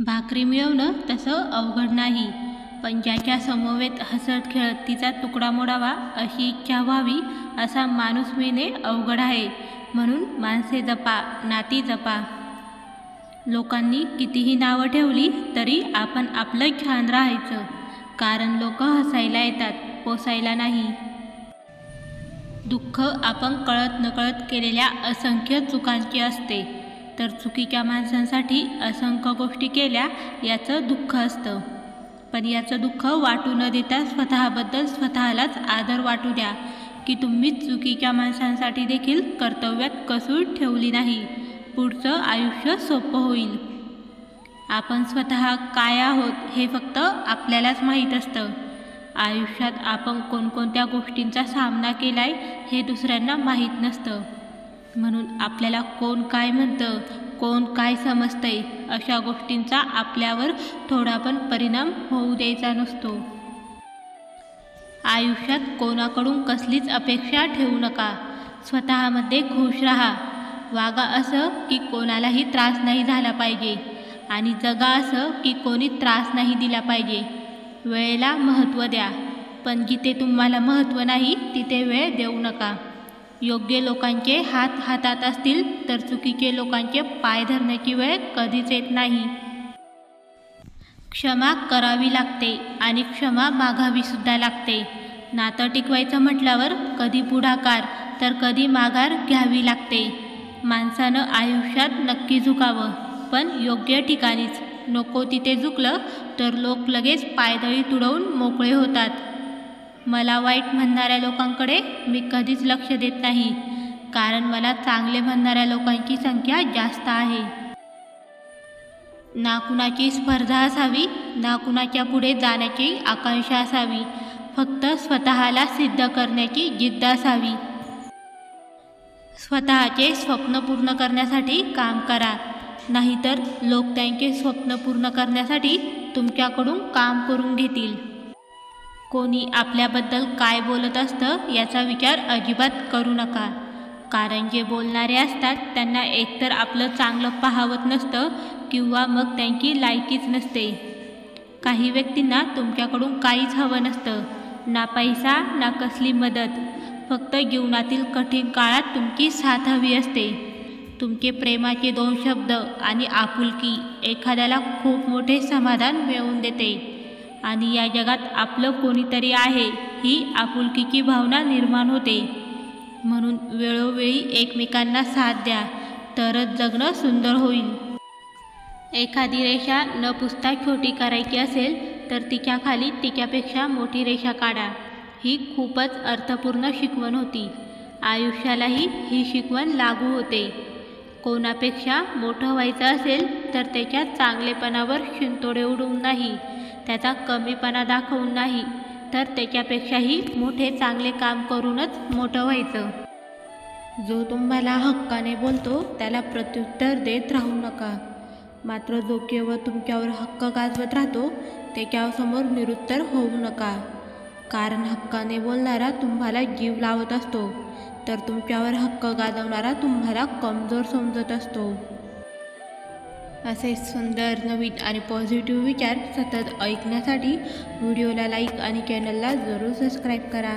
भाकरी मिळवणं तसं अवघड नाही, पण ज्याच्या समवेत हसत खेळत तिचा तुकडा मोडावा अशी इच्छा व्हावी असा माणूस मिळणे अवघड आहे. म्हणून माणसे जपा, नाती जपा. लोकांनी कितीही नावं ठेवली तरी आपण आपलं छान राहायचं, कारण लोक हसायला येतात, पोसायला नाही. दुःख आपण कळत नकळत केलेल्या असंख्य चुकांचे असते, तर चुकीच्या माणसांसाठी असंख्य गोष्टी केल्या याचं दुःख असतं. पण याचं दुःख वाटू न देता स्वतःबद्दल स्वतःलाच आदर वाटू द्या की तुम्ही चुकीच्या माणसांसाठी देखील कर्तव्यात कसूर ठेवली नाही. पुढचं आयुष्य सोपं होईल. आपण स्वतः काय आहोत हे फक्त आपल्यालाच माहीत असतं. आयुष्यात आपण कोणकोणत्या गोष्टींचा सामना केलाय हे दुसऱ्यांना माहीत नसतं. म्हणून आपल्याला कोण काय म्हणतं, कोण काय समजतंय अशा गोष्टींचा आपल्यावर थोडा पण परिणाम होऊ द्यायचा नसतो. आयुष्यात कोणाकडून कसलीच अपेक्षा ठेवू नका. स्वतःमध्ये खुश राहा. वागा असं की कोणालाही त्रास नाही झाला पाहिजे आणि जगा असं की कोणी त्रास नाही दिला पाहिजे. वेळेला महत्त्व द्या, पण जिथे तुम्हाला महत्त्व नाही तिथे वेळ देऊ नका. योग्य लोकांचे हात हातात असतील तर चुकीचे लोकांचे पाय धरण्याची वेळ कधीच येत नाही. क्षमा करावी लागते आणि क्षमा मागावी सुद्धा लागते. नातं टिकवायचं म्हटल्यावर कधी पुढाकार तर कधी माघार घ्यावी लागते. माणसानं आयुष्यात नक्की झुकावं, पण योग्य ठिकाणीच. नको तिथे झुकलं तर लोक लगेच पायदळी तुडवून मोकळे होतात. मला वाईट म्हणणाऱ्या लोकांकडे मी कधीच लक्ष देत नाही, कारण मला चांगले म्हणणाऱ्या लोकांची संख्या जास्त आहे. ना कुणाची स्पर्धा असावी, ना कुणाच्या पुढे जाण्याची आकांक्षा असावी. फक्त स्वतःला सिद्ध करण्याची जिद्द असावी. स्वतःचे स्वप्न पूर्ण करण्यासाठी काम करा, नाहीतर लोक त्यांचे स्वप्न पूर्ण करण्यासाठी तुमच्याकडून काम करून घेतील. कोणी आपल्याबद्दल काय बोलत असतं याचा विचार अजिबात करू नका, कारण जे बोलणारे असतात त्यांना एकतर आपलं चांगलं पाहावत नसतं किंवा मग त्यांची लायकीच नसते. काही व्यक्तींना तुमच्याकडून काहीच हवं नसतं, ना पैसा ना कसली मदत. फक्त जीवनातील कठीण काळात तुमची साथ हवी असते. तुमचे प्रेमाचे 2 शब्द आणि आपुलकी एखाद्याला खूप मोठे समाधान मिळवून देते आणि या जगात आपलं कोणीतरी आहे ही आपुलकीची भावना निर्माण होते. म्हणून वेळोवेळी एकमेकांना साथ द्या, तरच जगणं सुंदर होईल. एखादी रेषा न पुसता छोटी करायची असेल तर तिच्या खाली तिच्यापेक्षा मोठी रेषा काढा. ही खूपच अर्थपूर्ण शिकवण होती. आयुष्यालाही ही शिकवण लागू होते. कोणापेक्षा मोठं व्हायचं असेल तर त्याच्या चांगलेपणावर शिंतोडे उडवून नाही, त्याचा कमीपणा दाखवून नाही, तर त्याच्यापेक्षाही मोठे चांगले काम करूनच मोठं व्हायचं. जो तुम्हाला हक्काने बोलतो त्याला प्रत्युत्तर देत राहू नका, मात्र जो केवळ तुमच्यावर हक्क गाजवत राहतो त्याच्यासमोर निरुत्तर होऊ नका, कारण हक्काने बोलणारा तुम्हाला जीव लावत असतो, तर तुमच्यावर हक्क गाजवणारा तुम्हाला कमजोर समजत असतो. असे सुंदर नवीन आणि पॉझिटिव्ह विचार सतत ऐकण्यासाठी व्हिडिओला लाईक आणि चॅनलला जरूर सबस्क्राईब करा.